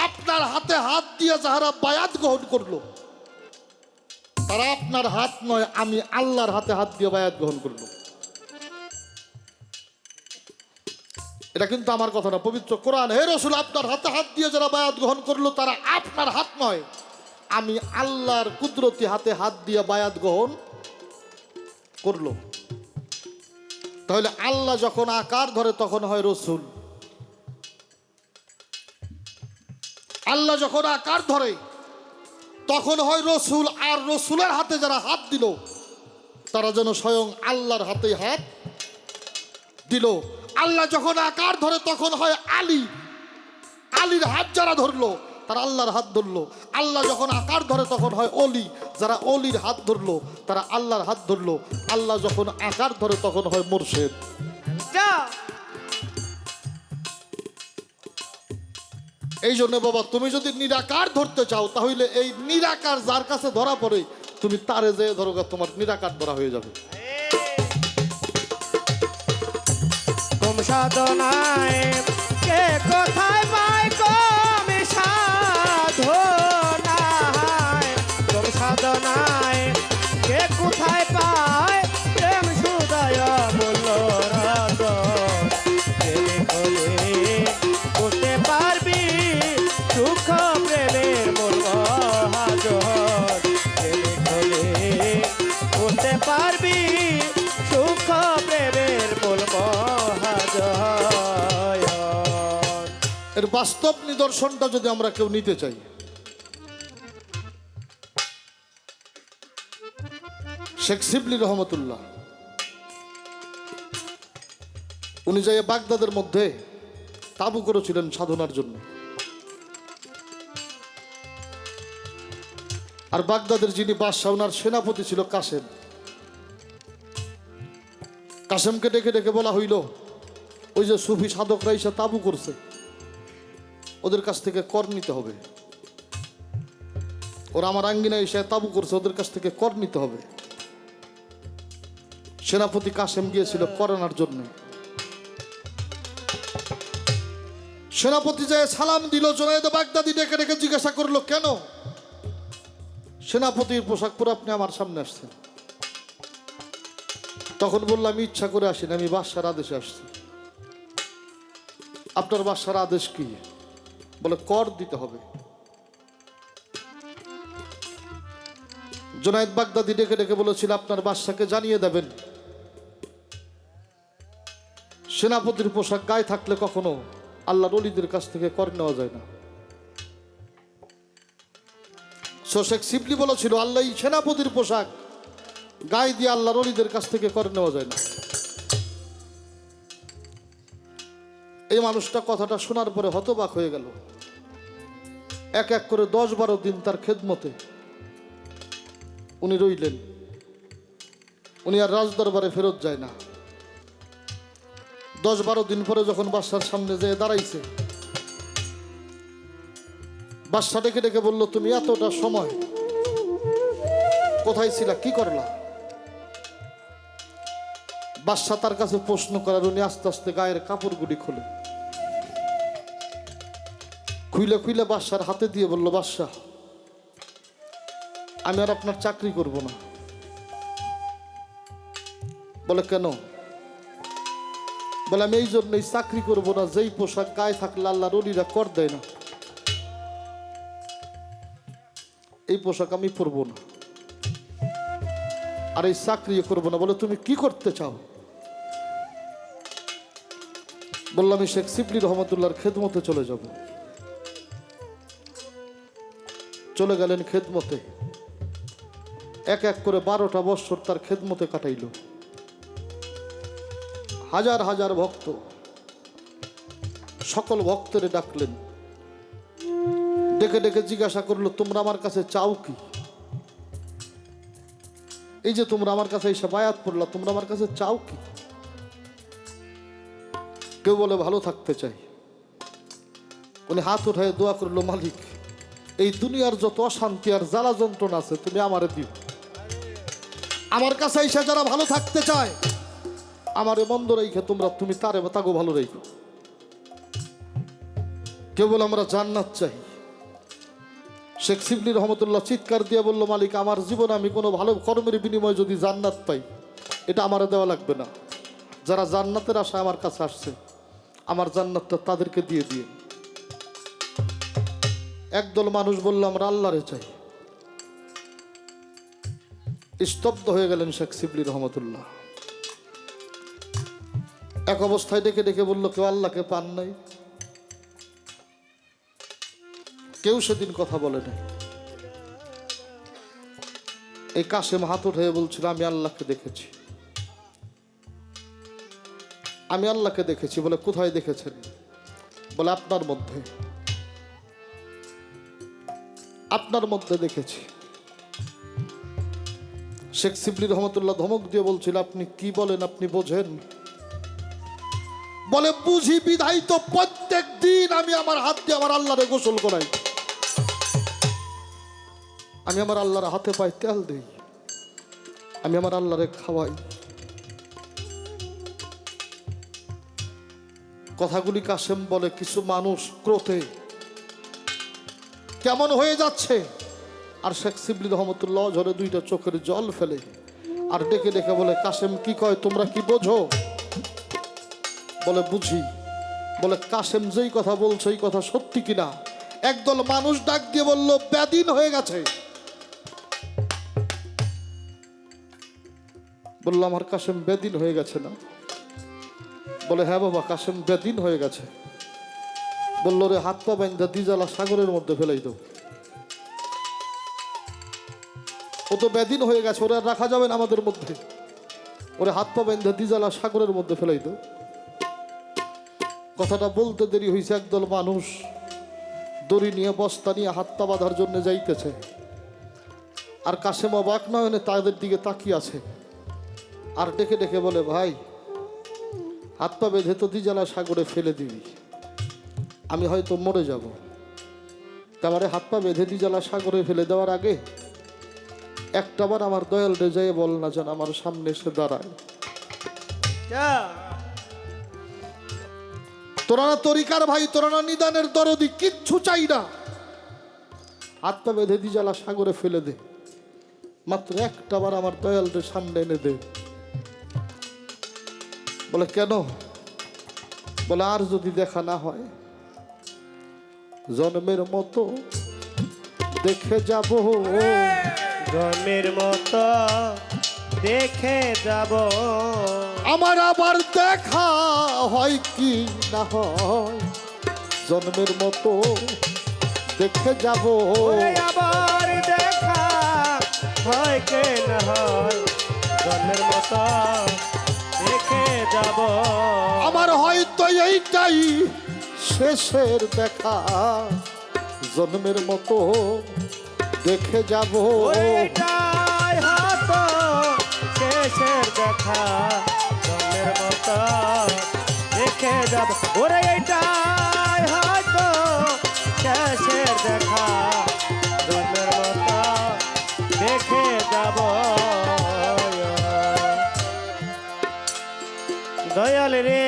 আপনার হাতে হাত দিয়ে যারা বায়াত গ্রহণ করলো, তারা আপনার হাত নয়, আমি আল্লাহর হাতে হাত দিয়ে বায়াত গ্রহণ করলো। এটা কিন্তু আমার কথা না, পবিত্র কোরআন। হে রাসূল, আপনার হাতে হাত দিয়ে যারা বায়াত গ্রহণ করলো, তারা আপনার হাত নয়, আমি আল্লাহর কুদরতি হাতে হাত দিয়ে বায়াত গ্রহণ করলো। তাহলে আল্লাহ যখন আকার ধরে তখন হয় রাসূল। আল্লাহ যখন আকার ধরে তখন হয় রাসূল। আর রাসূলের হাতে যারা হাত দিল, তারা যেন স্বয়ং আল্লাহর হাতে হাত দিল। আল্লাহ যখন আকার ধরে তখন হয় আলী। আলীর হাত যারা ধরলো, তারা আল্লাহর হাত ধরলো। আল্লাহ যখন আকার ধরে তখন হয় অলি। যারা অলির হাত ধরলো, তারা আল্লাহর হাত ধরলো। আল্লাহ যখন আকার ধরে তখন হয় মুর্শিদ। এই জন্য বাবা, তুমি যদি নিরাকার ধরতে চাও, তাহলে এই নিরাকার যার কাছে ধরা পড়ে, তুমি তারে যে ধরো, তোমার নিরাকার ধরা হয়ে যাবে। কম সাধনায় কে কোথায় পায়, কম সাধনায়, কম সাধনায় কে কোথায় পায়, প্রেম সুদয় বলল রতন। প্রেমে হলে বুঝতে পারবি সুখ প্রেমের মূল মহাজন। প্রেমে হলে বুঝতে পারবি সুখ প্রেমের মূল মহাজন। এর বাস্তব নিদর্শনটা যদি আমরা কেউ নিতে চাই, শেখ শিবলি রহমতুল্লাহ, উনি যাই বাগদাদের মধ্যে তাবু করেছিলেন সাধনার জন্য। আর বাগদাদের যিনি বাদশাহ, ওনার সেনাপতি ছিল কাসেম। কাসেমকে ডেকে ডেকে বলা হইল, ওই যে সুফি সাধকরা এসে তাবু করছে, ওদের কাছ থেকে কর নিতে হবে। ওরা আমার আঙ্গিনায় এসে তাবু করছে, ওদের কাছ থেকে কর নিতে হবে। সেনাপতি কাসেম গিয়েছিল কর আনার জন্য। সেনাপতি যায় সালাম দিল। জুনায়েদ বাগদাদি ডেকে ডেকে জিজ্ঞাসা করলো, কেন সেনাপতির পোশাক পরে আপনি আমার সামনে আসছেন? তখন বললাম, আমি ইচ্ছা করে আসিনি, আমি বাদশার আদেশে আসছি। আপনার বাদশার আদেশ কি? বলে, কর দিতে হবে। জুনায়েদ বাগদাদি ডেকে ডেকে বলেছিল, আপনার বাদশাকে জানিয়ে দেবেন, সেনাপতির পোশাক গায়ে থাকলে কখনো আল্লাহর ওলিদের কাছ থেকে কর নেওয়া যায় না। শেখ শিবলি বলেছিল, আল্লাহ সেনাপতির পোশাক গায়ে দিয়ে আল্লাহর ওলিদের কাছ থেকে কর নেওয়া যায় না। এই মানুষটা কথাটা শোনার পরে হতবাক হয়ে গেল। এক এক করে 10-12 দিন তার খেদমতে উনি রইলেন। উনি আর রাজদরবারে ফেরত যায় না। 10-12 দিন পরে যখন বাদশার সামনে যেয়ে দাঁড়াইছে, বাদশা ডেকে ডেকে বলল, তুমি এতটা সময় কোথায় ছিলা, কি করলা? বাদশা তার কাছে প্রশ্ন করার, উনি আস্তে আস্তে গায়ের কাপড়গুলি খুলে খুইলে খুইলে বাদশার হাতে দিয়ে বলল, বাদশা, আমি আর আপনার চাকরি করব না। বলে, কেন? বলে, আমি এই জন্যই চাকরি করবো না, যেই পোশাক গায়ে থাকলে আল্লাহর ওলিরা কর দেয় না, এই পোশাক আমি পরবো না। আর এই চাকরি করবো না। বলে তুমি কি করতে চাও? বললাম আমি শেখ শিবলি রহমতুল্লাহর খেদমতে চলে যাব। চলে গেলেন খেদমতে। এক এক করে 12টা বৎসর তার খেদমতে কাটাইল। হাজার হাজার ভক্ত, সকল ভক্তরে ডাকলেন, ডেকে ডেকে জিজ্ঞাসা করলো তোমরা আমার কাছে চাও কি? এই যে তোমরা আমার কাছে এসে বায়াত পড়লা, তোমরা আমার কাছে চাও কি? কেউ বলে ভালো থাকতে চাই। উনি হাত উঠায় দোয়া করলো, মালিক এই দুনিয়ার যত অশান্তি আর জ্বালা যন্ত্রণা আছে তুমি আমারে দিও। আমার কাছে এসে যারা ভালো থাকতে চায় আমারে বন্ধ রেখে তোমরা তুমি তাকে ভালো রেখো। কেউ বলে আমরা জান্নাত চাই। শেখ শিবলি রহমতুল্লাহ চিৎকার দিয়ে বলল, মালিক আমার জীবনে আমি কোনো ভালো কর্মের বিনিময়ে যদি জান্নাত পাই এটা আমারে দেওয়া লাগবে না। যারা জান্নাতের আশায় আমার কাছে আসছে আমার জান্নাতটা তাদেরকে দিয়ে দিয়ে। একদল মানুষ বলল আমরা আল্লাহরে চাই। স্তব্ধ হয়ে গেলেন শেখ শিবলি রহমতুল্লাহ। এক অবস্থায় ডেকে ডেকে বলল, কেউ আল্লাহকে পান নাই? কেউ সেদিন কথা বলে নাই। এই কাশেম হাত উঠে বলছিল, আমি আল্লাহকে দেখেছি, আমি আল্লাহকে দেখেছি। বলে কোথায় দেখেছেন? বলে আপনার মধ্যে, আপনার মধ্যে দেখেছি। শেখ শিবলি রহমতুল্লাহ ধমক দিয়ে বলছিল, আপনি কি বলেন? আপনি বোঝেন? বলে বুঝি বিধাই তো প্রত্যেক দিন আমি আমার হাত দিয়ে আমার আল্লাহরে গোসল করাই, আমি আমার আল্লাহর হাতে পায়ে তেল দিই, আমি আমার আল্লাহরে খাওয়াই। কথাগুলি কাশেম বলে কিছু মানুষ ক্রোধে কেমন হয়ে যাচ্ছে। আর শেখ শিবলি রহমতুল্লাহ ঝরে দুইটা চোখের জল ফেলে আর ডেকে ডেকে বলে, কাশেম কি কয় তোমরা কি বোঝো? বলে বুঝি। বলে কাশেম যেই কথা বলছে এই কথা সত্যি কিনা? একদল মানুষ ডাক দিয়ে বলল, বেদিন হয়ে গেছে। বললো আমার কাশেম বেদিন হয়ে গেছে না? বলে হ্যাঁ বাবা কাশেম বেদিন হয়ে গেছে। বললো রে হাত পা বাইন্ধা দিজালা সাগরের মধ্যে ফেলাই দাও। ও তো বেদিন হয়ে গেছে, ওরা রাখা যাবে না আমাদের মধ্যে। ওরে হাত পা বাইন্ধা দিজালা সাগরের মধ্যে ফেলাই দাও। কথাটা বলতে দেরি হয়েছে। একদল মানুষ দড়ি নিয়ে বস্তা নিয়ে হাত পা বাঁধার জন্য যাইতেছে। আর কাশেম অবাক না হয়ে তাদের দিকে তাকিয়ে আছে আর ডেকে ডেকে বলে, ভাই হাত পা বেঁধে তো দিজালা সাগরে ফেলে দিবি, আমি হয়তো মরে যাব। তারপরে হাত পা বেঁধে দিজালা সাগরে ফেলে দেওয়ার আগে একটাবার আমার দয়াল রে যেয়ে বল না যেন আমার সামনে এসে দাঁড়ায়। তোরা না তরিকার ভাই, তোরা না নিদানের দরদি, কিচ্ছু চাই না, হাত পা বেঁধে দিজালা সাগরে ফেলে দে, মাত্র একটাবার আমার দয়াল রে সামনে এনে দে। বলে কেন? বলে আর যদি দেখা না হয় জন্মের মতো দেখে যাব, জন্মের মতো দেখে যাব, আমার আবার দেখা হয় কি না হয়, জন্মের মতো দেখে যাব, আবার দেখা হয় কে না হয়, জন্মের মতো দেখে যাব। আমার হয়তো এইটাই শেষের দেখা, জন্মের মতো দেখে যাব, ওইটাই হয়তো শেষের দেখা, জন্মের মতো দেখে যাব। ওরে এইটাই হয়তো শেষের দেখা, জন্মের মতো দেখে যাব। দয়াল রে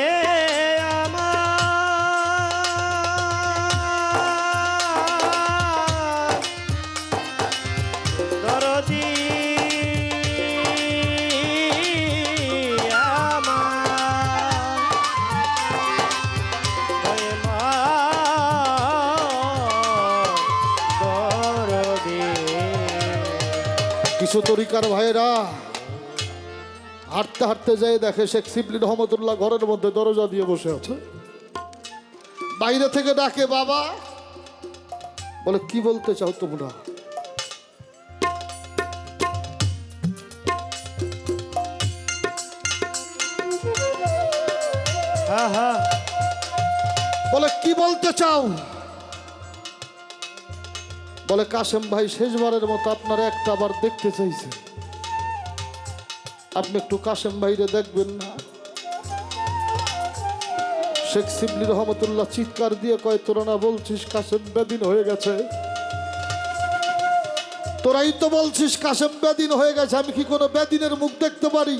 কিছু তরিকার ভাইরা হাঁটতে হাঁটতে যেয়ে দেখে শেখ শিবলি রহমতুল্লাহ ঘরের মধ্যে দরজা দিয়ে বসে আছে। বাইরে থেকে ডাকে, বাবা। বলে, কি বলতে চাও তোমরা? হ্যাঁ হ্যাঁ বলে, কি বলতে চাও? বলে, কাশেম ভাই শেষবারের মতো আপনার একটা বার দেখতে চাইছে, আপনি একটু কাশেম ভাইরে দেখবেন না? শেখ শিবলি রহমতুল্লাহ চিৎকার দিয়ে কয়, তোরা না বলছিস কাশেম বেদিন হয়ে গেছে? তোরাই তো বলছিস কাশেম বেদিন হয়ে গেছে, আমি কি কোনো বেদিনের মুখ দেখতে পারি?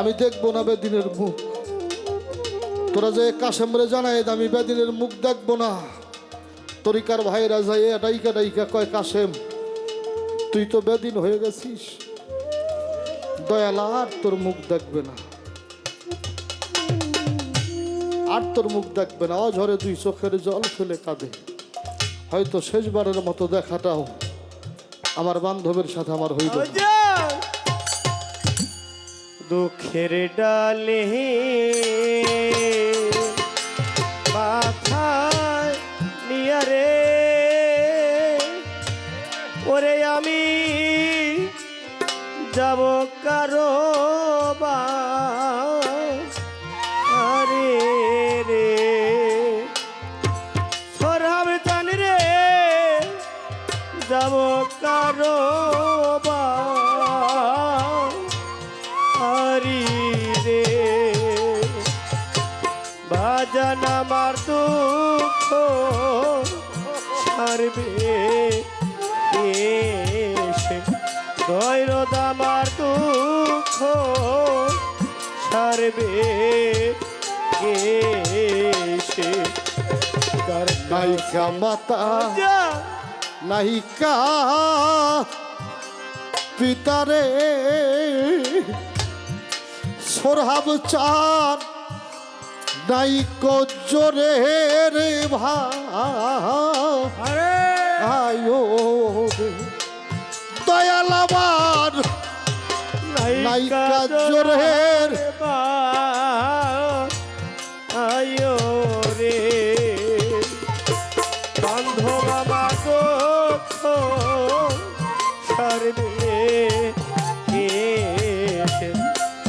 আমি দেখবো না বেদিনের মুখ। তোরা যে কাশেমরে জানাই আমি বেদিনের মুখ দেখবো না। তরিকার ভাইরা যায় ডাইকা ডাইকা কয়, কাশেম তুই তো বেদিন হয়ে গেছিস, দয়াল আর তোর মুখ দেখবে না, আর তোর মুখ দেখবে না। অঝরে দুই চোখের জল ফেলে কাঁদে। হয়তো শেষবারের মতো দেখাটাও আমার বান্ধবের সাথে আমার হইল। দুঃখের ডালে মাথায় নিয়ে রে ওরে আমি যাব কারো বাড়ি রে সরাব জান রে যাব কারো বাড়ি রে বাজান আমার দুঃখ ছাড়বে এসে দৈরদ আমার দুঃখ ছাড়বে এসে নায়িকা মাতা নায়িকা পিতারে সোরহাব চান নাইক জোরে রে ভাইও দয়াল আমার নায়িকা জোরের আয়ো রে বান্ধব আমার দুঃখ ছাড়বে এসে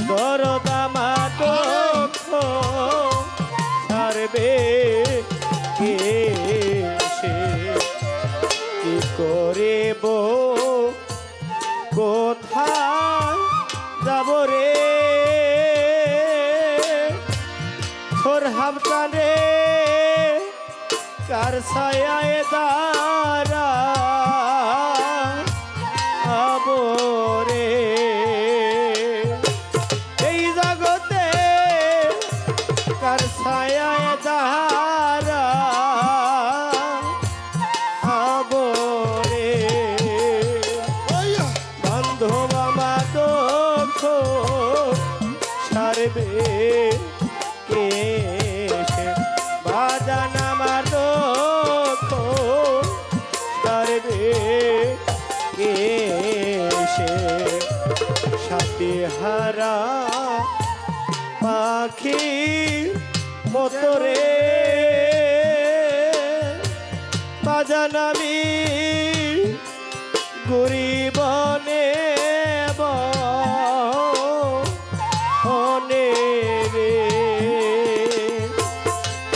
দরদ আমার দুঃখ ছাড়বে এসে কি করিব কোথায় যাব রে সোরহাব টানে কার ছায়ায় দাঁড়া আবরে এই জগতে কার ছায়ায় দাঁড়া আবরে বান্ধব আমার দুঃখ ছাড়বে কেসে বাজান আমার দুঃখ ছাড়বে কেসে সাথে হারা পাখি মতরে বাজান আমি গরিবনে বনে রে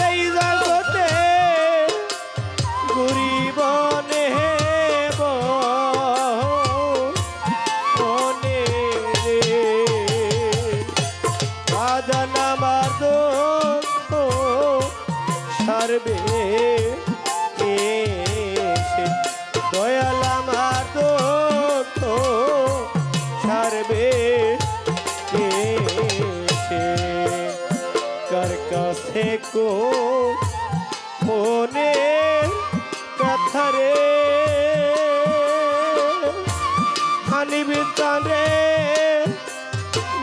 এই জগতে গরিবনে বনে রে বাজান আমার দুঃখ ছাড়বে এসে দয়াল আমার দুঃখ ছাড়বে এসে কার কাছে কো মনে কথা রে হানিবি তারে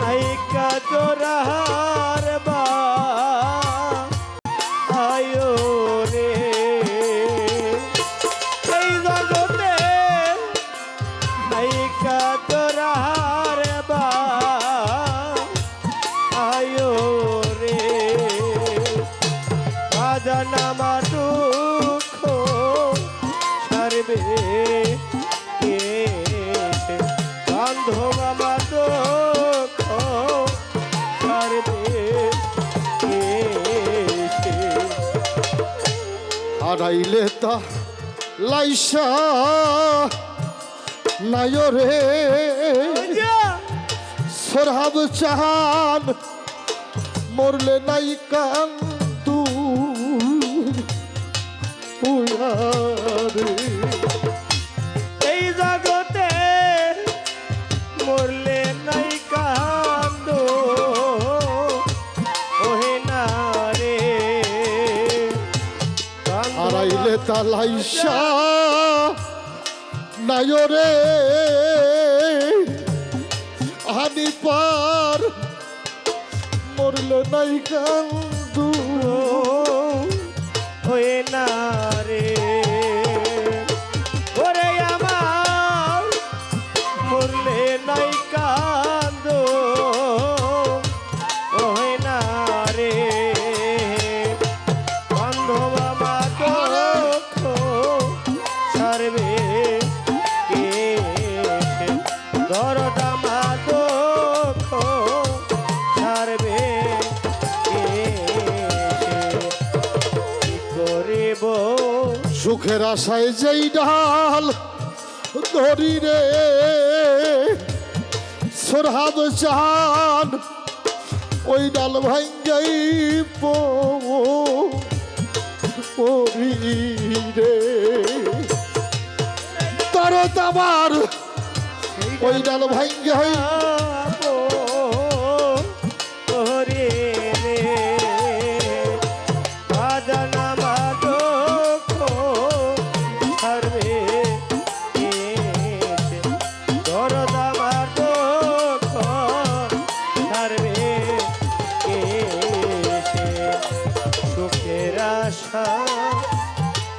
নায়িকা জোরার বা আয়ো রে এই জগতে নায়িকা জোরার আয়ো রে বাজান আমার দুঃখ সারবে কে এসে? বান্ধব আমার দুঃখ সারবে কে এসে? হারাইলে তা লাইসা নায়রে সোরহাব চাহান মরলে নাই কান্দু উয়ারে। এই জগতে মরলে নাই কান্দ ওহে না রে হারাইলে তা লাইসা নায়রে হানি পার মরলে নাই কান্দু ওহে না রে ওরে আমার মরলে নাই কান্দ ওহে না রে বান্ধব আমার দুঃখ সারবে কে এসে? দরদ আমার দুঃখ সারবে কে এসে? কি করিব সুখের আশায় যেই ডাল ধরি রে সোরহাব চান ওই ডাল ভাঙ্গাই পড়ি রে তার দাবার ওই ডাল ভাঙ্গাই ওরে রে বাজান আমার দুঃখ সারবে কে এসে? দরদ আমার দুঃখ সারবে কে এসে? সুখের আশা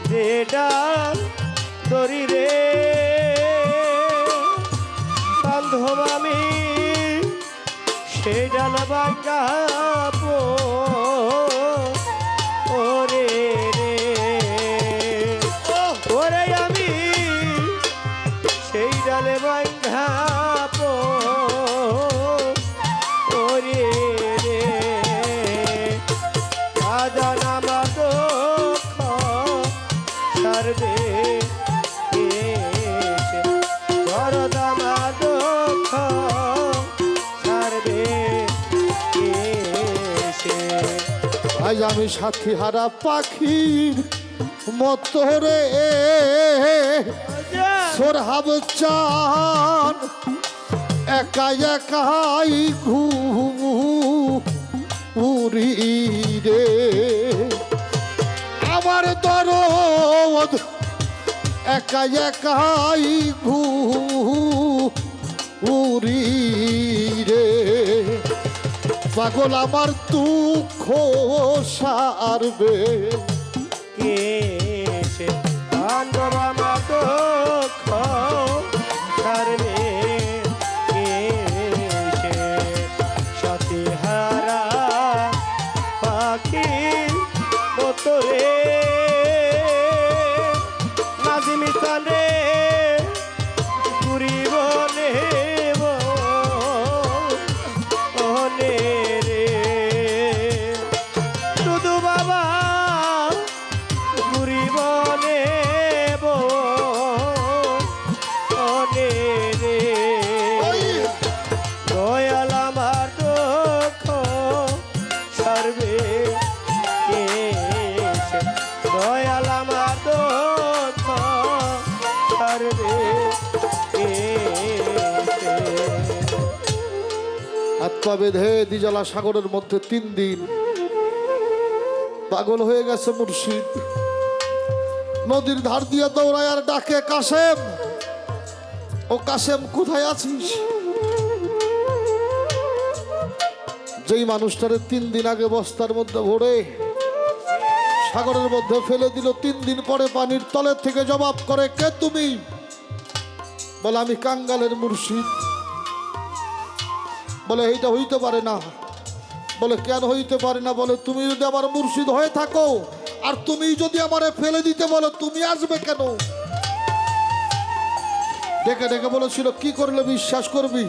যে ডাল দরি রে বান্ধব আমি সেই ডাল বাগাবো ওরে রে ওরে আমি সেই ডালে বাগাবো ওরে রে বাজান আমার দুঃখ সারবে কে এসে? দরদ আমার দুঃখ সারবে কে এসে? আজ আমি সাথী হারা পাখির মতরে সোরহাব চান একা একাই ঘুরি রে আমার দরদ একা একাই ঘুরি রে পাগল আমার দুঃখ সারবে কে এসে? বান্ধব আমার দুঃখ সারবে কে এসে? সাথী হারা পাখি মতো রে নাজিমি চালে ঘুরিব নেব ওনে রে দুদু বাবা ঘুরিব নেব ওনে রে দয়াল আমার দুঃখ সারবে কে এসে? দয়াল আমার দুঃখ সারবে কে এসে? হাত পা বেঁধে দিজলা সাগরের মধ্যে 3 দিন পাগল হয়ে গেছে মুর্শিদ। নদীর ধার দিয়ে দৌড়ায় আর ডাকে, কাশেম ও কাশেম কোথায় আছিস? যেই মানুষটারে 3 দিন আগে বস্তার মধ্যে ভরে সাগরের মধ্যে ফেলে দিল, 3 দিন পরে পানির তলের থেকে জবাব করে, কে তুমি? বলে আমি কাঙ্গালের মুর্শিদ। বলে এইটা হইতে পারে না, বলে কেন হইতে পারে না? বলে তুমি যদি আমার মুর্শিদ হয়ে থাকো আর তুমি যদি আমারে ফেলে দিতে বলো, তুমি আসবে কেন? ডেকে ডেকে বলেছিল কি করলে বিশ্বাস করবি?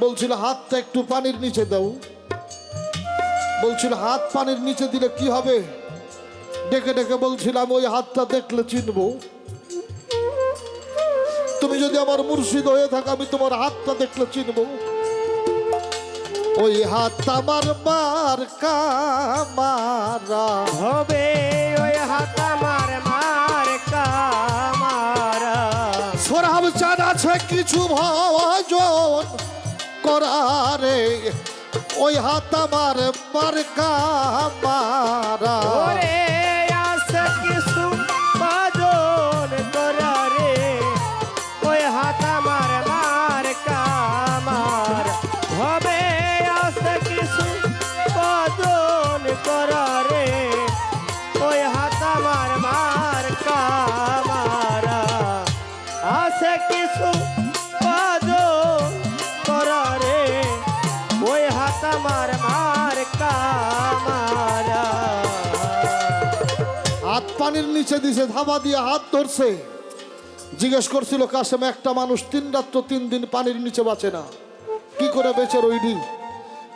বলছিল হাতটা একটু পানির নিচে দাও। বলছিল হাত পানির নিচে দিলে কি হবে? ডেকে ডেকে বলছিলাম ওই হাতটা দেখলে চিনবো। তুমি যদি আমার মুর্শিদ হয়ে থাকো, আমি তোমার হাতটা দেখলে চিনবো। ওই হাত আমার মার্কা মারা হবে ওই হাত আমার মার্কা মারা। সোরাব চাঁদ আছে কিছু ভজন করারে, ওই হাত আমার মার্কা মারা। ওরে আছে কিছু ভজন করারে, ওই হাত আমার মার্কা মারা। হবে আছে কিছু ভজন করারে, ওই হাত আমার মার্কা মারা। আছে কিছু ভজন করারে, ওই হাত আমার মার্কা মারা। হাত পানির নিচে দিছে, ধাবা দিয়ে হাত ধরছে। জিজ্ঞেস করছিল কাসেম, একটা মানুষ 3 রাত্র 3 দিন পানির নিচে বাঁচে না, কি করে বেঁচে রইনি?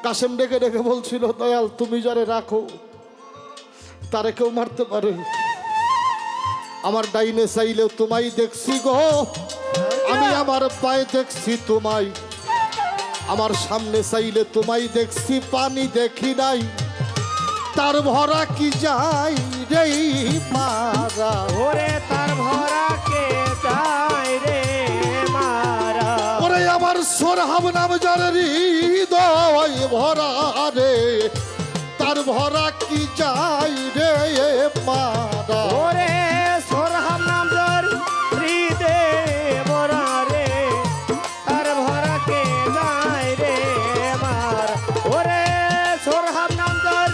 কাসেম ডেকে ডেকে বলছিল দয়াল তুমি যারে রাখো তারে কেউ মারতে পারে। আমার ডাইনে চাইলেও তোমায় দেখছি গো, আমি আমার পায়ে দেখছি তোমায়। আমার সামনে চাইলে তোমায় দেখছি, পানি দেখি নাই, তার ভরা কি যায় রে মারা। ওরে তার ভরা কে যায় রে মারা। ওরে আমার সোরহাব নাম যার হৃদয় ভরা রে, তার ভরা কি যায় রে মারা। ওরে সোরহাব নাম যার হৃদয়ে ভরা রে, তার ভরা কে যায় রে মারা। ওরে সোরহাব নাম যার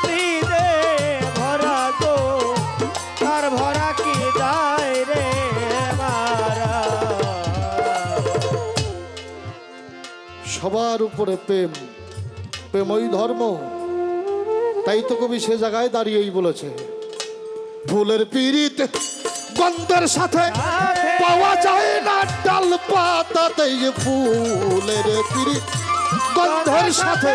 হৃদয়ে ভরা গো, তার ভরা কি যায় রে মারা। সবার উপরে প্রেম, প্রেমই ধর্ম। তাই তো কবি সে জায়গায় দাঁড়িয়েই বলেছে, ফুলের পিরিত গন্ধের সাথে পাওয়া যায় না ডাল পাতাতেই। ফুলের পিরিত গন্ধের সাথে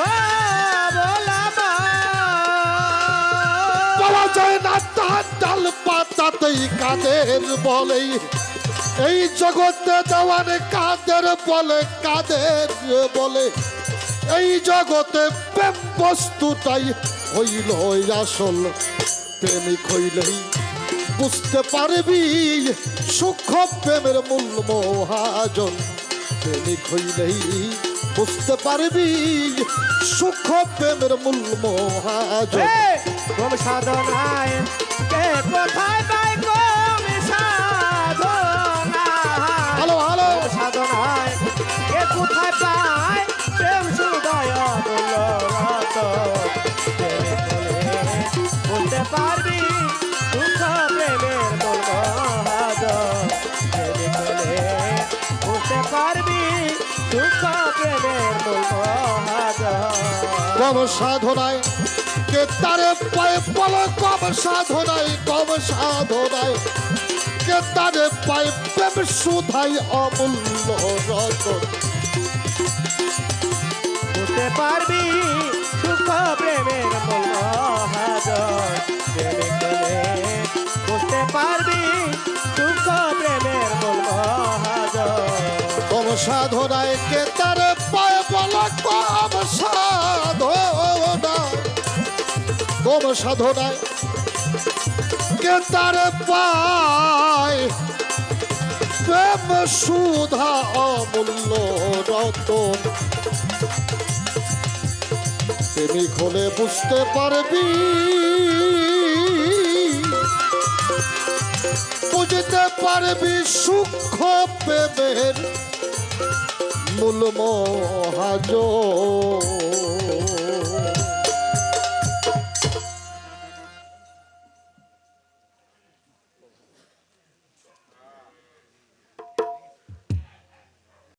ও ভোলামা। পাওয়া যায় না তার ডাল পাতাতেই। কাদের বলে এই জগতে দেওয়ানে, কাদের বলে, কাদের বলে এই জগতে প্রেম বস্তুটাই হইল আসল। প্রেমিক হইলেই বুঝতে পারবি সূক্ষ্ম প্রেমের মূল মহাজন। প্রেমিক হইলেই বুঝতে পারবি সূক্ষ্ম প্রেমের মূল মহাজন। কম সাধনায় কে কোথায় পাই, কম সাধনায়। হ্যালো হ্যালো কম সাধনায় কে কোথায় পায়, প্রেম সুদয় মূল্যরত। বলতে পারবি সুখ প্রেমের মূল মহাজন। বুঝতে পারবি সুখ প্রেমের মূল মহাজন। কম সাধনায় কে তারে পায়ে বলো, কম সাধনায়, কম সাধনায় কে তারে পায়ে প্রেম সুধাই অমূল্য রতন। বুঝতে পারবি সুখ প্রেমের মূল মহাজন। বুঝতে পারবি সুখ প্রেমের মূল মহাজন। কম সাধনায় কে তারে পায়ে বলো, কম সাধনায়, কম সাধনায় কে তারে পায় প্রেম সুধা অমূল্য রতন। প্রেমিক হলে বুঝতে পারবি, বুঝতে পারবি সূক্ষ্ম প্রেমের মূল মহাজন।